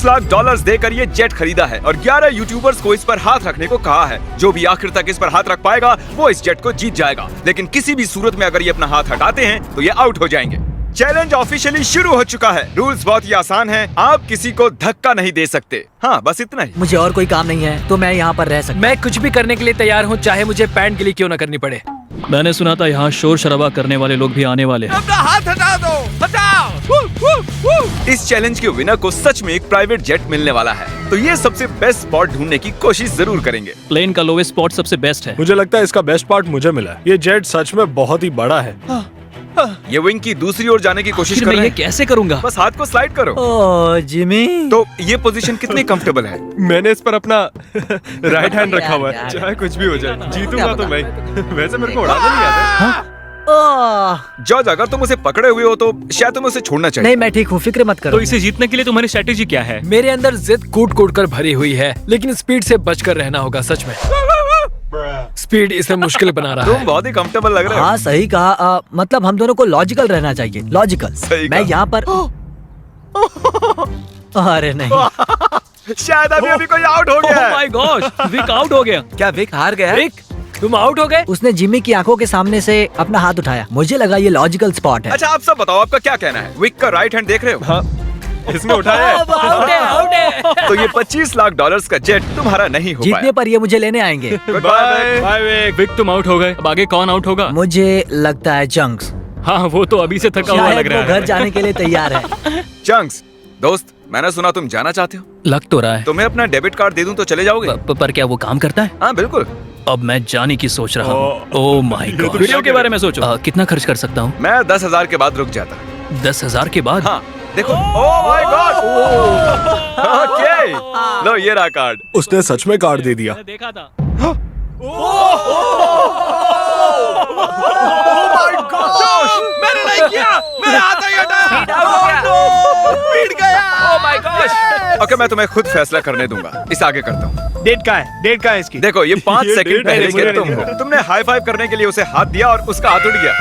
$25 लाख देकर ये जेट खरीदा है और 11 यूट्यूबर्स को इस पर हाथ रखने को कहा है। जो भी आखिर तक इस पर हाथ रख पाएगा वो इस जेट को जीत जाएगा, लेकिन किसी भी सूरत में अगर ये अपना हाथ हटाते हैं तो ये आउट हो जाएंगे। चैलेंज ऑफिशियली शुरू हो चुका है। रूल्स बहुत ही आसान हैं। आप किसी को धक्का नहीं दे सकते। हाँ, बस इतना ही। मुझे और कोई काम नहीं है तो मैं यहाँ पर रह सकता। मैं कुछ भी करने के लिए तैयार हूँ, चाहे मुझे पैंट के लिए क्यों न करनी पड़े। मैंने सुना था यहाँ शोर शराबा करने वाले लोग भी आने वाले हैं। अपना हाथ हटा दो, हटाओ। इस चैलेंज के विनर को सच में एक प्राइवेट जेट मिलने वाला है, तो ये सबसे बेस्ट स्पॉट ढूंढने की कोशिश जरूर करेंगे। प्लेन का लोवेस्ट स्पॉट सबसे बेस्ट है। मुझे लगता है इसका बेस्ट पार्ट मुझे मिला है। ये जेट सच में बहुत ही बड़ा है। ये विंग की दूसरी ओर जाने की कोशिश फिर कर मैं रहे ये हैं। कैसे करूँगा? बस हाथ को स्लाइड करो। ओह जिमी, तो ये पोजीशन कितनी कंफर्टेबल है? मैंने इस पर अपना राइट हैंड रखा हुआ है। यार। चाहे कुछ भी हो जाए, जीतूंगा तो मैं। वैसे मेरे को उड़ाना नहीं आता। ओह जॉर्ज, अगर तुम उसे पकड़े हुए हो तो शायद तुम्हें उसे छोड़ना चाहिए। नहीं, मैं ठीक हूँ, फिक्र मत करो। तो इसे जीतने के लिए तुम्हारी स्ट्रेटेजी क्या है? मेरे अंदर जिद कूट कूट कर भरी हुई है, लेकिन स्पीड से बचकर रहना होगा। सच में स्पीड इसे मुश्किल बना रहा तुम है। बहुत ही कंफर्टेबल लग रहे हो। हाँ सही कहा। मतलब हम दोनों को लॉजिकल रहना चाहिए। लॉजिकल। सही मैं कहा। यहाँ पर अरे नहीं, शायद अभी कोई आउट हो गया ओह है। माय गॉश, विक आउट हो गया। क्या विक हार गया? विक, तुम आउट हो गए। उसने जिमी की आंखों के सामने से अपना हाथ उठाया। मुझे लगा ये लॉजिकल स्पॉट है। अच्छा, आप सब बताओ, आपका क्या कहना है? विक का राइट हैंड देख रहे हो? हाँ, इसने उठाया है। आउट है, आउट है। तो ये $25 लाख का जेट तुम्हारा नहीं हो जीतने पाया। पर ये मुझे लेने आएंगे। Bye bye Vik. विक तुम आउट हो गए। अब आगे कौन आउट होगा? मुझे लगता है चंक्स। हाँ, वो तो अभी से थका हुआ शायद लग वो रहा है। घर जाने के लिए तैयार है। चंक्स, दोस्त, मैंने सुना तुम जाना चाहते हो। लग तो रहा है। तुम्हें अपना डेबिट कार्ड दे दूं तो चले जाओगे? पर क्या वो काम करता है? हाँ बिल्कुल। अब मैं जाने की सोच रहा हूँ। Oh my God. वीडियो के बारे में सोचो। कितना खर्च कर सकता हूँ? मैं 10,000 के बाद रुक जाता। 10,000 के बाद? हाँ देखो। Oh my God. ओके, लो ये रहा कार्ड। उसने सच में कार्ड दे दिया। मैंने देखा था। मैंने नहीं किया, मेरा हाथ ही हटा। पीट गया। ओह माय गॉश। ओके, मैं तुम्हें खुद फैसला करने दूंगा। इस आगे करता हूँ। डेट का है? डेट का है इसकी? देखो, ये 5 ये सेकंड डेट है, पहले मुझे के नहीं तुम हो। दिया। तुमने हाई फाइव करने के लिए उसे हाथ दिया और उसका हाथ उड़ गया।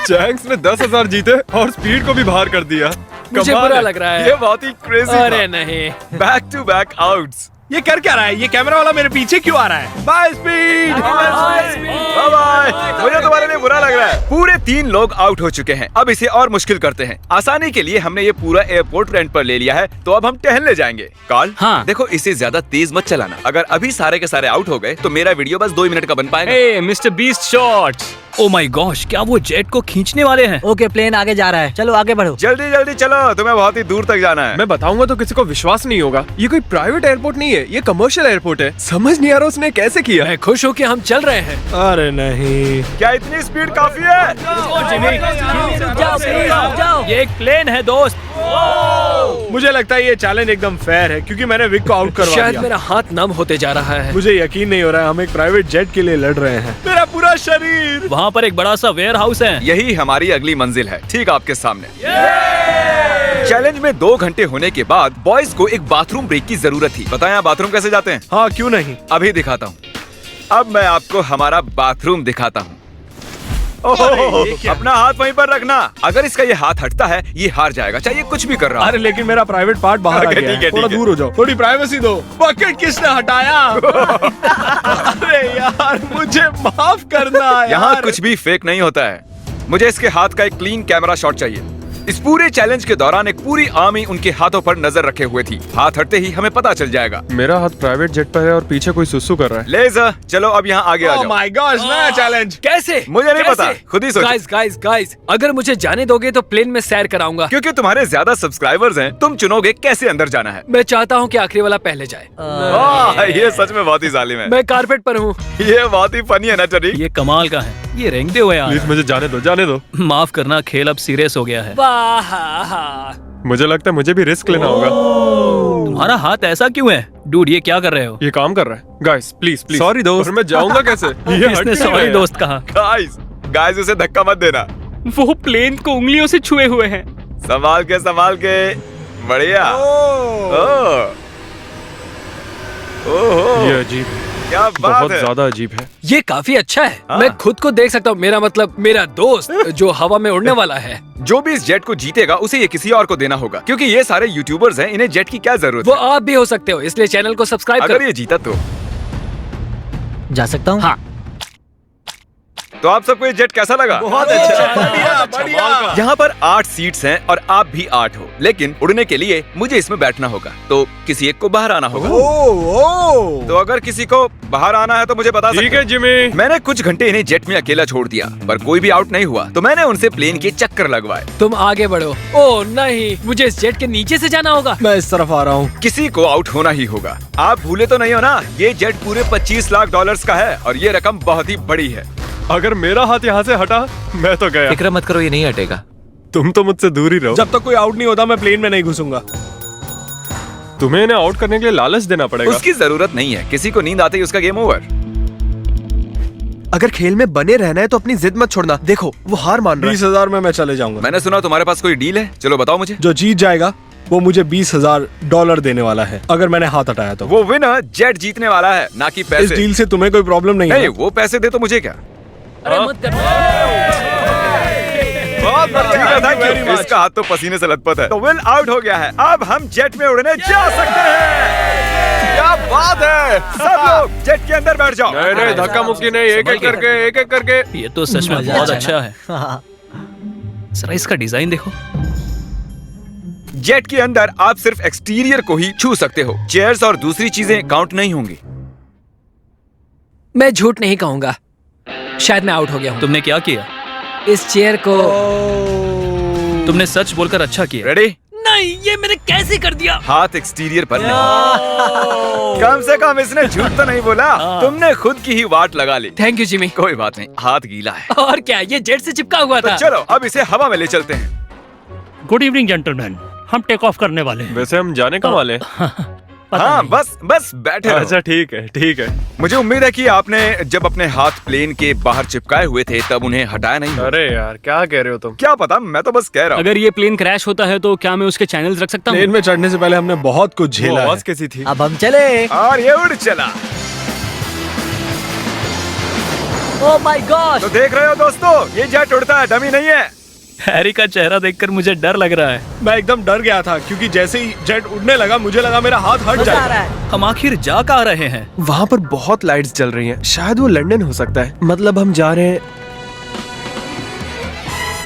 चैंक्स ने 10,000 जीते और स्पीड को भी बाहर कर दिया। मुझे कमाल बुरा है। लग रहा है। ये बहुत ही क्रेजी अरे नहीं। Back to back outs. ये कर क्या रहा है? ये कैमरा वाला मेरे पीछे क्यों आ रहा है? By speed. Bye bye. मुझे तुम्हारे लिए बुरा लग रहा है। पूरे 3 लोग आउट हो चुके हैं। अब इसे और मुश्किल करते हैं। आसानी के लिए हमने ये पूरा एयरपोर्ट रेंट पर ले लिया है, तो अब हम टहलने जाएंगे। कार्ल, हाँ। देखो, इसे ज्यादा तेज मत चलाना। अगर अभी सारे के सारे आउट हो गए तो मेरा वीडियो बस 2 मिनट का बन पाएगा। Hey Mister Beast shorts. Oh my gosh, क्या वो जेट को खींचने वाले हैं? ओके, प्लेन आगे जा रहा है। चलो आगे बढ़ो। जल्दी जल्दी चलो, तुम्हें बहुत ही दूर तक जाना है। मैं बताऊंगा तो किसी को विश्वास नहीं होगा। ये कोई प्राइवेट एयरपोर्ट नहीं है, ये कमर्शियल एयरपोर्ट है। समझ नहीं आ रहा उसने कैसे किया। मैं खुश हूँ कि हम चल रहे हैं। अरे नहीं। क्या इतनी स्पीड काफी है? जाओ। ये एक प्लेन है दोस्त। मुझे लगता है ये चैलेंज एकदम फेयर है क्योंकि मैंने विक को आउट करवा शायद दिया। मेरा हाथ नम होते जा रहा है। मुझे यकीन नहीं हो रहा है हम एक प्राइवेट जेट के लिए लड़ रहे हैं। मेरा पूरा शरीर। वहाँ पर एक बड़ा सा वेयर हाउस है। यही हमारी अगली मंजिल है, ठीक आपके सामने। चैलेंज में 2 घंटे होने के बाद बॉयज को एक बाथरूम ब्रेक की जरूरत थी। बताएं आप बाथरूम कैसे जाते हैं? हाँ, क्यों नहीं। अभी दिखाता हूँ। अब मैं आपको हमारा बाथरूम दिखाता हूँ। अपना हाथ वहीं पर रखना। अगर इसका ये हाथ हटता है ये हार जाएगा, चाहिए कुछ भी कर रहा अरे लेकिन मेरा प्राइवेट पार्ट बाहर आ ओके, गया ठीक है, है। थोड़ा ठीक है। दूर हो जाओ, थोड़ी प्राइवेसी दो। बकेट किसने हटाया? अरे यार, मुझे माफ करना यार। यहाँ कुछ भी फेक नहीं होता है। मुझे इसके हाथ का एक क्लीन कैमरा शॉट चाहिए। इस पूरे चैलेंज के दौरान एक पूरी आर्मी उनके हाथों पर नजर रखे हुए थी। हाथ हटते ही हमें पता चल जाएगा। मेरा हाथ प्राइवेट जेट पर है और पीछे कोई सुसु कर रहा है। लेज़र, चलो अब यहाँ आगे आ ओह जाओ। माय गॉड, नया चैलेंज। कैसे? मुझे नहीं पता, खुद ही सोचो। गाइस, अगर मुझे जाने दोगे तो प्लेन में सैर कराऊंगा। क्योंकि तुम्हारे ज्यादा सब्सक्राइबर्स हैं, तुम चुनोगे कैसे अंदर जाना है। मैं चाहता हूँ कि आखिरी वाला पहले जाए। ये सच में बहुत ही जालिम है। मैं कारपेट पर हूँ। ये बहुत ही फनी है ना टरी? ये कमाल का है। ये रेंगते हुए आ रहा प्लीज मुझे जाने दो, जाने दो। है। माफ करना, खेल अब सीरियस हो गया है। मुझे लगता है मुझे भी रिस्क लेना होगा। तुम्हारा हाथ ऐसा क्यों है? डूड, ये क्या कर रहे हो? ये काम कर रहा है। Guys please please. सॉरी दोस्त। मैं जाऊंगा कैसे? ये हट इसने नहीं सॉरी रहा है। दोस्त कहा। गाइस उसे धक्का मत देना। वो प्लेन को उंगलियों से छुए हुए हैं। संभाल के। बढ़िया। ओह। ये अजीब है। क्या बात बहुत है। ज्यादा अजीब है। ये काफी अच्छा है। हाँ। मैं खुद को देख सकता हूँ। मेरा मतलब मेरा दोस्त जो हवा में उड़ने वाला है, जो भी इस जेट को जीतेगा उसे ये किसी और को देना होगा, क्योंकि ये सारे यूट्यूबर्स हैं, इन्हें जेट की क्या जरूरत वो है। आप भी हो सकते हो, इसलिए चैनल को सब्सक्राइब अगर करो। ये जीता तो जा सकता हूँ? हाँ। तो आप सबको ये जेट कैसा लगा? बहुत अच्छा, बढ़िया बढ़िया। यहाँ पर 8 सीट्स हैं और आप भी 8 हो, लेकिन उड़ने के लिए मुझे इसमें बैठना होगा, तो किसी एक को बाहर आना होगा। तो अगर किसी को बाहर आना है तो मुझे बता सकते ठीक है हो। जिमी। मैंने कुछ घंटे इन्हें जेट में अकेला छोड़ दिया, पर कोई भी आउट नहीं हुआ, तो मैंने उनसे प्लेन के चक्कर लगवाए। तुम आगे बढ़ो। ओह नहीं, मुझे इस जेट के नीचे से जाना होगा। मैं इस तरफ आ रहा हूँ। किसी को आउट होना ही होगा। आप भूले तो नहीं हो ना, ये जेट पूरे 25 लाख डॉलर्स का है और ये रकम बहुत ही बड़ी है। अगर मेरा हाथ यहाँ से हटा मैं तो गया। फिक्र मत करो, ये नहीं हटेगा। तुम तो मुझसे दूर ही रहो। जब तक कोई आउट नहीं होता मैं प्लेन में नहीं घुसूंगा। तुम्हें इन्हें आउट करने के लिए लालच देना पड़ेगा। उसकी जरूरत नहीं है, किसी को नींद आते ही उसका गेम ओवर। अगर खेल में बने रहना है तो अपनी जिद मत छोड़ना। देखो वो हार मान रहा है। 20,000 में मैं चले जाऊंगा। मैंने सुना तुम्हारे पास कोई डील है, चलो बताओ मुझे। जो जीत जाएगा वो मुझे $20,000 देने वाला है, अगर मैंने हाथ हटाया तो। वो विनर जेट जीतने वाला है, ना कि इस पैसे। डील से तुम्हें कोई प्रॉब्लम नहीं नहीं, है? वो पैसे दे तो मुझे क्या। अरे मत करो। बहुत बढ़िया, thank you। इसका हाथ तो पसीने से लथपथ है। तो विल आउट हो गया है, अब हम जेट में उड़ने जा सकते हैं। क्या बात है, सब लोग जेट के अंदर बैठ जाओ। नहीं धक्का मुक्की नहीं, एक एक करके। ये तो सच में मजा बहुत आया अच्छा है। हाँ। जरा इसका डिजाइन देखो। जेट के अंदर आप सिर्फ एक्सटीरियर को ही छू सकते हो, चेयर्स और दूसरी चीजें काउंट नहीं होंगी। मैं झूठ नहीं कहूंगा, शायद मैं आउट हो गया हूँ। तुमने क्या किया? इस चेयर को तुमने सच बोलकर अच्छा किया। रेडी? नहीं, ये मैंने कैसे कर दिया? हाथ एक्सटीरियर पर नहीं। कम से कम इसने झूठ तो नहीं बोला, तुमने खुद की ही वाट लगा ली। Thank you Jimmy. कोई बात नहीं, हाथ गीला है। और क्या, ये जेट से चिपका हुआ तो था। चलो अब इसे हवा में ले चलते हैं। गुड इवनिंग जेंटलमैन, हम टेक ऑफ करने वाले हैं। वैसे हम जाने का वाले हैं। पता हाँ, नहीं। बस बैठे रहो। अच्छा ठीक है। मुझे उम्मीद है कि आपने जब अपने हाथ प्लेन के बाहर चिपकाए हुए थे तब उन्हें हटाया नहीं। अरे यार क्या कह रहे हो तुम? क्या पता, मैं तो बस कह रहा हूँ। अगर ये प्लेन क्रैश होता है तो क्या मैं उसके चैनल्स रख सकता हूँ? प्लेन में चढ़ने से पहले हमने बहुत कुछ झेला। आवाज कैसी थी? अब हम चले। और ये उड़ चला। Oh my God. तो देख रहे हो दोस्तों, ये जेट उड़ता है, डमी नहीं है। हैरी का चेहरा देखकर मुझे डर लग रहा है। मैं एकदम डर गया था क्योंकि जैसे ही जेट उड़ने लगा मुझे लगा मेरा हाथ हट मजा आ जाएगा। रहा है। हम आखिर जा कहाँ रहे हैं? वहाँ पर बहुत लाइट्स जल रही हैं। शायद वो लंदन हो सकता है। मतलब हम जा रहे हैं,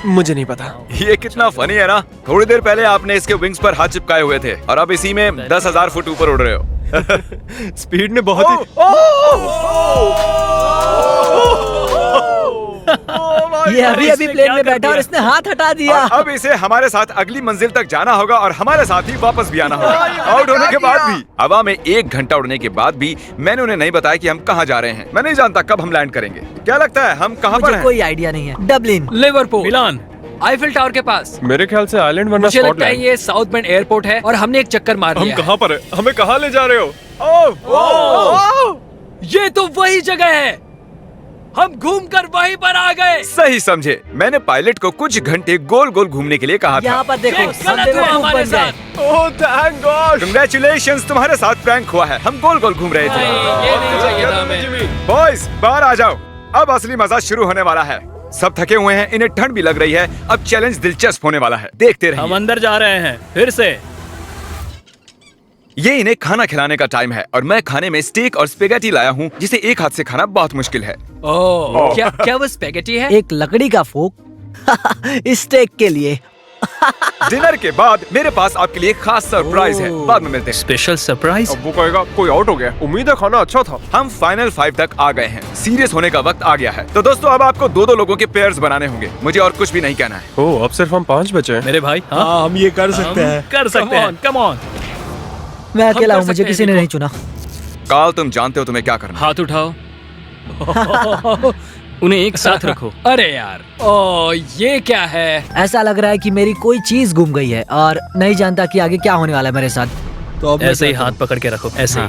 मुझे नहीं पता। ये कितना फनी है ना। थोड़ी देर पहले आपने इसके विंग्स पर हाथ चिपकाए हुए थे और अब इसी में 10,000 फुट ऊपर उड़ रहे हो। स्पीड ने बहुत ही ये अभी प्लेन में बैठा और इसने हाथ हटा दिया। और अब इसे हमारे साथ अगली मंजिल तक जाना होगा और हमारे साथ ही वापस भी आना होगा। आउट होने के बाद भी, हवा में 1 घंटा उड़ने के बाद भी मैंने उन्हें नहीं बताया कि हम कहाँ जा रहे हैं। मैं नहीं जानता कब हम लैंड करेंगे। क्या लगता है हम कहाँ पर मुझे हैं? कोई आइडिया नहीं है। डबलिन। लिवरपूल, मिलान। आईफिल टावर के पास। मेरे ख्याल से आइलैंड वरना मुझे लगता है स्कॉटलैंड। ये साउथ बेंड एयरपोर्ट है और हमने एक चक्कर मार हम लिया है। कहाँ पर है? हमें कहाँ ले जा रहे हो? ये तो वही जगह है, हम घूमकर वहीं पर आ गए। सही समझे। मैंने पायलट को कुछ घंटे गोल गोल घूमने के लिए कहा था। यहाँ पर देखो, ये गलत हुआ हमारे साथ। Oh thank God. Congratulations, तुम्हारे साथ प्रैंक हुआ है। हम गोल गोल घूम रहे थे। नहीं, ये नहीं चाहिए था हमें। बॉयज बाहर आ जाओ, अब असली मजा शुरू होने वाला है। सब थके हुए हैं, इन्हें ठंड भी लग रही है। अब चैलेंज दिलचस्प होने वाला है, देखते हम रहिए। अंदर जा रहे हैं फिर से। ये इन्हें खाना खिलाने का टाइम है और मैं खाने में स्टेक और स्पेगेटी लाया हूँ, जिसे एक हाथ से खाना बहुत मुश्किल है। ओह, क्या वो स्पेगेटी है? एक लकड़ी का फोक स्टेक के लिए। डिनर के बाद मेरे पास आपके लिए खास सरप्राइज है, बाद में मिलते हैं। Special surprise. अब वो कहेगा कोई आउट हो गया। उम्मीद है खाना अच्छा था। हम फाइनल 5 तक आ गए हैं, सीरियस होने का वक्त आ गया है। तो दोस्तों अब आपको 2-2 लोगों के पेयर्स बनाने होंगे। मुझे और कुछ भी नहीं कहना है। ओह अब सिर्फ हम 5 बचे हैं। मेरे भाई, हाँ, हाँ हम ये कर सकते हम हैं। कर सकते हैं। Come on. मैं अकेला कर हूँ, मुझे सकते किसी हैं ने देखो। नहीं चुना। काल, तुम जानते हो तुम्हें क्या करना है। हाथ उठाओ। उन्हें एक साथ रखो। अरे यार, ओह ये क्या है? ऐसा लग रहा है कि मेरी कोई चीज गुम गई है और नहीं जानता कि आगे क्या होने वाला है मेरे साथ। तो अब मैं ऐसे ही क्या हाथ पकड़ के रखो, ऐसे ही।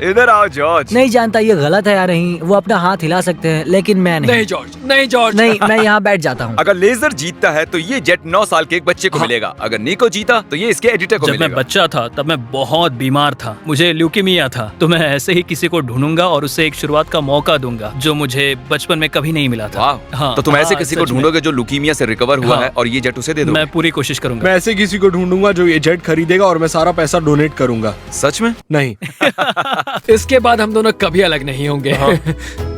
इधर आओ जॉर्ज। नहीं जानता ये गलत है या नहीं, वो अपना हाथ हिला सकते हैं लेकिन मैं नहीं। नहीं जॉर्ज, नहीं जॉर्ज। नहीं, मैं यहाँ बैठ जाता हूँ। अगर लेजर जीतता है तो ये जेट 9 साल के एक बच्चे को मिलेगा। अगर निको जीता तो ये इसके एडिटर को जब मैं मिलेगा। बच्चा था तब मैं बहुत बीमार था, मुझे ल्यूकीमिया था। तो मैं ऐसे ही किसी को ढूंढूंगा और उसे एक शुरुआत का मौका दूंगा जो मुझे बचपन में कभी नहीं मिला था। वाह, हाँ, तो तुम ऐसे किसी को सच में। ढूंढोगे जो लुकीमिया से रिकवर हुआ हाँ। है और ये जेट उसे दे दो। मैं पूरी कोशिश करूंगा। मैं ऐसे किसी को ढूंढूंगा जो ये जेट खरीदेगा और मैं सारा पैसा डोनेट करूंगा। सच में? नहीं। इसके बाद हम दोनों कभी अलग नहीं होंगे।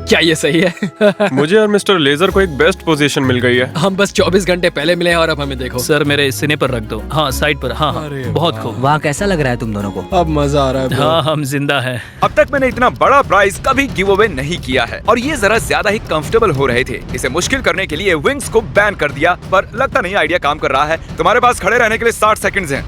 क्या ये सही है? मुझे और मिस्टर लेजर को एक बेस्ट पोजीशन मिल गई है। हम बस 24 घंटे पहले मिले हैं और अब हमें देखो। सर मेरे सीने पर रख दो। हाँ साइड पर। हाँ हाँ, अरे बहुत खूब। वहाँ कैसा लग रहा है तुम दोनों को? अब मजा आ रहा है bro। हाँ हम जिंदा हैं। अब तक मैंने इतना बड़ा प्राइज कभी गिव अवे नहीं किया है और ये जरा ज्यादा ही कंफर्टेबल हो रहे थे। इसे मुश्किल करने के लिए विंग्स को बैन कर दिया, पर लगता नहीं आइडिया काम कर रहा है। तुम्हारे पास खड़े रहने के लिए 60 सेकंड्स हैं।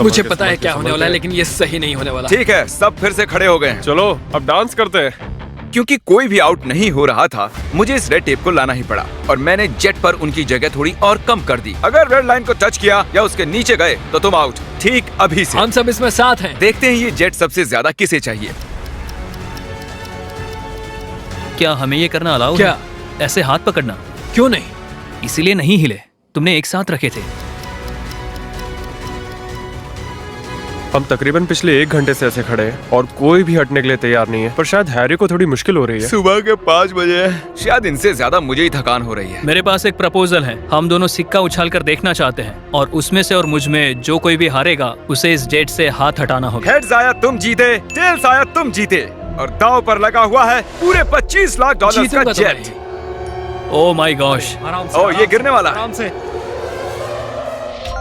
मुझे पता है क्या होने वाला है, लेकिन ये सही नहीं होने वाला। ठीक है, सब फिर से खड़े हो गए हैं। चलो अब डांस करते हैं। क्योंकि कोई भी आउट नहीं हो रहा था, मुझे इस रेड टेप को लाना ही पड़ा और मैंने जेट पर उनकी जगह थोड़ी और कम कर दी। अगर रेड लाइन को टच किया या उसके नीचे गए तो तुम आउट। ठीक अभी से। हम सब इसमें साथ हैं। देखते हैं ये जेट सबसे ज्यादा किसे चाहिए। क्या हमें ये करना अलाउ? क्या? ऐसे हाथ पकड़ना? क्यों नहीं? इसीलिए नहीं हिले, तुमने एक साथ रखे थे। हम तकरीबन पिछले 1 घंटे से ऐसे खड़े हैं और कोई भी हटने के लिए तैयार नहीं है। पर शायद हैरी को थोड़ी मुश्किल हो रही है। सुबह के 5 बजे है, शायद इनसे ज्यादा मुझे ही थकान हो रही है। मेरे पास एक प्रपोजल है। हम दोनों सिक्का उछाल कर देखना चाहते हैं और उसमें से और मुझ में जो कोई भी हारेगा उसे इस जेट से हाथ हटाना होगा। हेड्स आया तुम जीते, टेल्स आया तुम जीते और दांव पर लगा हुआ है पूरे 25 लाख डॉलर का जीतूंगा तो जेट। मैं। ओह माय गॉश। ओ ये गिरने वाला है। आराम से।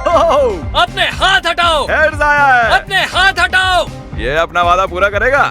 अपने हाथ हटाओ। हेड्स आया है। अपने हाथ हटाओ। ये अपना वादा पूरा करेगा।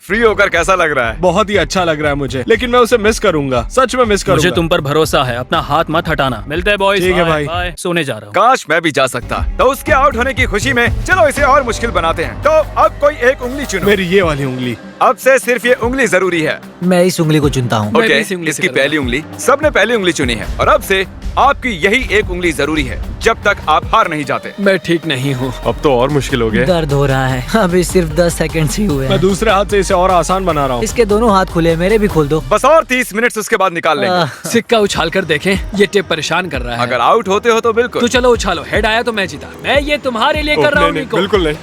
फ्री होकर कैसा लग रहा है? बहुत ही अच्छा लग रहा है मुझे, लेकिन मैं उसे मिस करूंगा। सच में मिस करूंगा। मुझे तुम पर भरोसा है, अपना हाथ मत हटाना। मिलते हैं बॉयज। ठीक है भाई। बाय। सोने जा रहा हूँ। काश मैं भी जा सकता। तो उसके आउट होने की खुशी में चलो इसे और मुश्किल बनाते हैं। तो अब कोई एक उंगली चुनो। मेरी ये वाली उंगली। अब से सिर्फ ये उंगली जरूरी है। मैं इस उंगली को चुनता हूँ। मैं भी ओके, इसी उंगली से इसकी करूंगा। पहली उंगली। सबने पहली उंगली चुनी है और अब से आपकी यही एक उंगली जरूरी है जब तक आप हार नहीं जाते। मैं ठीक नहीं हूँ। अब तो और मुश्किल हो गया। दर्द हो रहा है। अभी सिर्फ 10 सेकंड ही हुए मैं हैं। दूसरे हाथ से इसे और आसान बना रहा हूँ। इसके दोनों हाथ खुले, मेरे भी खोल दो। बस और 30 मिनट उसके बाद निकाल लेंगे। सिक्का उछाल कर देखें, ये टेप परेशान कर रहा है। अगर आउट होते हो तो बिल्कुल। तो चलो उछालो। हेड आया तो मैं जीता। मैं ये तुम्हारे लिए कर रहा हूँ नहीं, निको। बिल्कुल नहीं।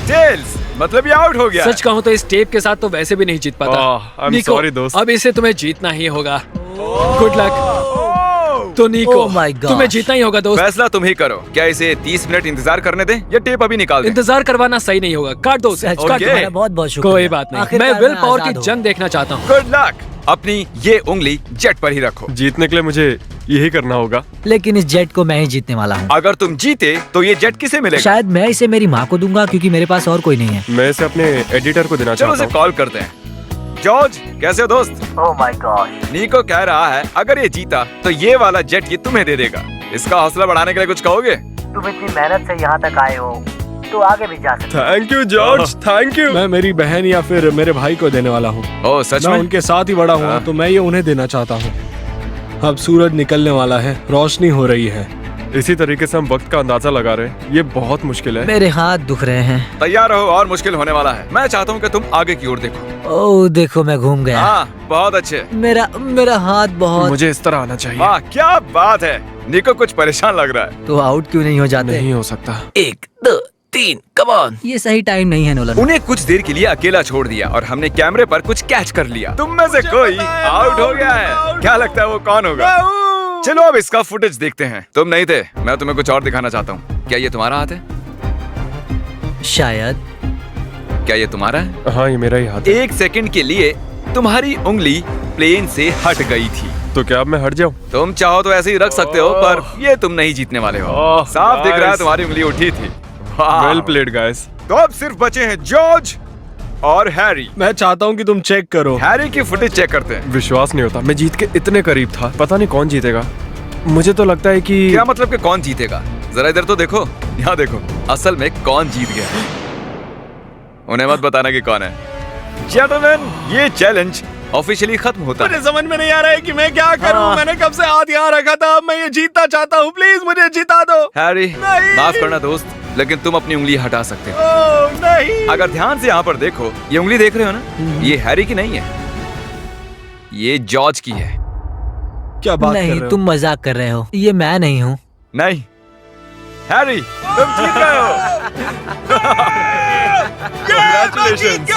टेल्स, मतलब ये आउट हो गया। सच कहूँ तो इस टेप के साथ तो वैसे भी नहीं जीत पाता। I'm निको, sorry, दोस्त। अब इसे तुम्हें जीतना ही होगा। Good luck. तो निको, Oh my gosh। तुम्हें जीतना ही होगा दोस्त। फैसला तुम ही करो। क्या इसे 30 मिनट इंतजार करने दें या टेप अभी निकाल दें? इंतजार करवाना सही नहीं होगा। काट दो उसे। सच काट में Okay। दो। तुम्हारा बहुत बहुत शुक्रिया। कोई बात नहीं। आखिरकार मैं विल पावर की आजाद हूँ। जंग देखना चाहता हूँ। Good luck. अपनी ये उंगली जेट पर ही रखो। जीतने के लिए मुझे यही करना होगा। लेकिन इस जेट को मैं ही जीतने वाला हूँ। अगर तुम जीते तो ये जेट किसे मिलेगा? शायद मैं इसे मेरी माँ को दूंगा क्योंकि मेरे पास और कोई नहीं है। मैं इसे अपने एडिटर को देना चलो चाहता उसे हूँ। कॉल करते हैं। जॉर्ज, कैसे हो दोस्त? Oh my God. निको कह रहा है अगर ये जीता तो ये वाला जेट ये तुम्हें दे देगा। इसका हौसला बढ़ाने के लिए कुछ कहोगे? तुम इतनी मेहनत से यहाँ तक आए हो तो आगे भी जा सकते thank you George, thank you. मैं मेरी बहन या फिर मेरे भाई को देने वाला हूँ। ओह सच मैं में? उनके साथ ही बड़ा हुआ हाँ। तो मैं ये उन्हें देना चाहता हूँ। अब सूरज निकलने वाला है, रोशनी हो रही है। इसी तरीके से हम वक्त का अंदाजा लगा रहे हैं। ये बहुत मुश्किल है। मेरे हाथ दुख रहे हैं। तैयार रहो और मुश्किल होने वाला है। मैं चाहता हूँ कि तुम आगे की ओर देखो। ओह देखो मैं घूम गया। हाँ, बहुत अच्छे। मेरा हाथ बहुत। मुझे इस तरह आना चाहिए। वाह क्या बात है। निको कुछ परेशान लग रहा है। तो आउट क्यों नहीं हो जाते? नहीं हो सकता। 1 2 3 कम ऑन। ये सही टाइम नहीं है नोलन। उन्हें कुछ देर के लिए अकेला छोड़ दिया और हमने कैमरे पर कुछ कैच कर लिया। तुम में से कोई आउट हो गया है। क्या लगता है वो कौन होगा? चलो अब इसका फुटेज देखते हैं। तुम नहीं थे, मैं तुम्हें कुछ और दिखाना चाहता हूँ। क्या ये तुम्हारा हाथ है? शायद। क्या ये तुम्हारा है? हाँ ये मेरा ही हाथ है। 1 सेकंड के लिए तुम्हारी उंगली प्लेन से हट गई थी। तो क्या अब मैं हट जाऊँ? तुम चाहो तो ऐसे ही रख सकते हो, पर ये तुम नहीं जीतने वाले हो। ओह, साफ दिख रहा है nice। तुम्हारी उंगली उठी थी। वाह। Well played guys. तो अब सिर्फ बचे हैं जॉर्ज और हैरी। मैं चाहता हूँ कि तुम चेक करो। हैरी की फुटेज चेक करते हैं। विश्वास नहीं होता, मैं जीत के इतने करीब था। पता नहीं कौन जीतेगा। मुझे तो लगता है कि क्या मतलब कि कौन जीतेगा? जरा इधर तो देखो, यहाँ देखो। असल में कौन जीत गया? उन्हें मत बताना कि कौन है। जेंटलमैन, ये चैलेंज ऑफिशियली खत्म होता है। मुझे समझ में नहीं आ रहा है कि मैं क्या करूं। हाँ। मैंने कब से हाथ यहाँ रखा था। मैं ये जीतना चाहता हूँ, प्लीज मुझे जिता दो। हैरी, नहीं। माफ करना दोस्त, लेकिन तुम अपनी उंगली हटा सकते हो। ओह नहीं। अगर ध्यान से यहाँ पर देखो, ये उंगली देख रहे हो ना, ये हैरी की नहीं है, ये जॉर्ज की है। क्या बात कर नहीं, रहे हो? तुम मजाक कर रहे हो। ये मैं नहीं हूँ। नहीं हैरी, तुम जीत गए हो। Congratulations.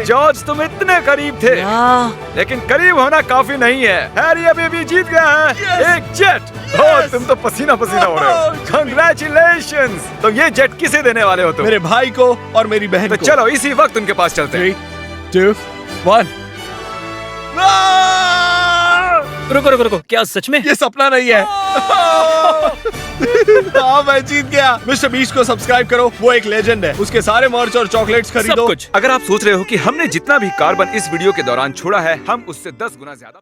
जॉर्ज, तुम इतने करीब थे, लेकिन करीब होना काफी नहीं है। हैरी अभी भी जीत गया है एक जेट। ओह, तुम तो पसीना पसीना हो रहे हो। कंग्रेचुलेशंस। तो ये जेट किसे देने वाले हो तुम? मेरे भाई को और मेरी बहन तो को। चलो इसी वक्त उनके पास चलते हैं। 3, 2, 1। रुको रुको रुको, क्या सच में? ये सपना नहीं है। हाँ, मैं जीत गया। मिस्टर बीस्ट को सब्सक्राइब करो, वो एक लेजेंड है। उसके सारे मर्च और चॉकलेट्स सब खरीदो। कुछ। अगर आप सोच रहे हो कि हमने जितना भी कार्बन इस वीडियो के दौरान छोड़ा है, हम उससे 10 गुना ज्यादा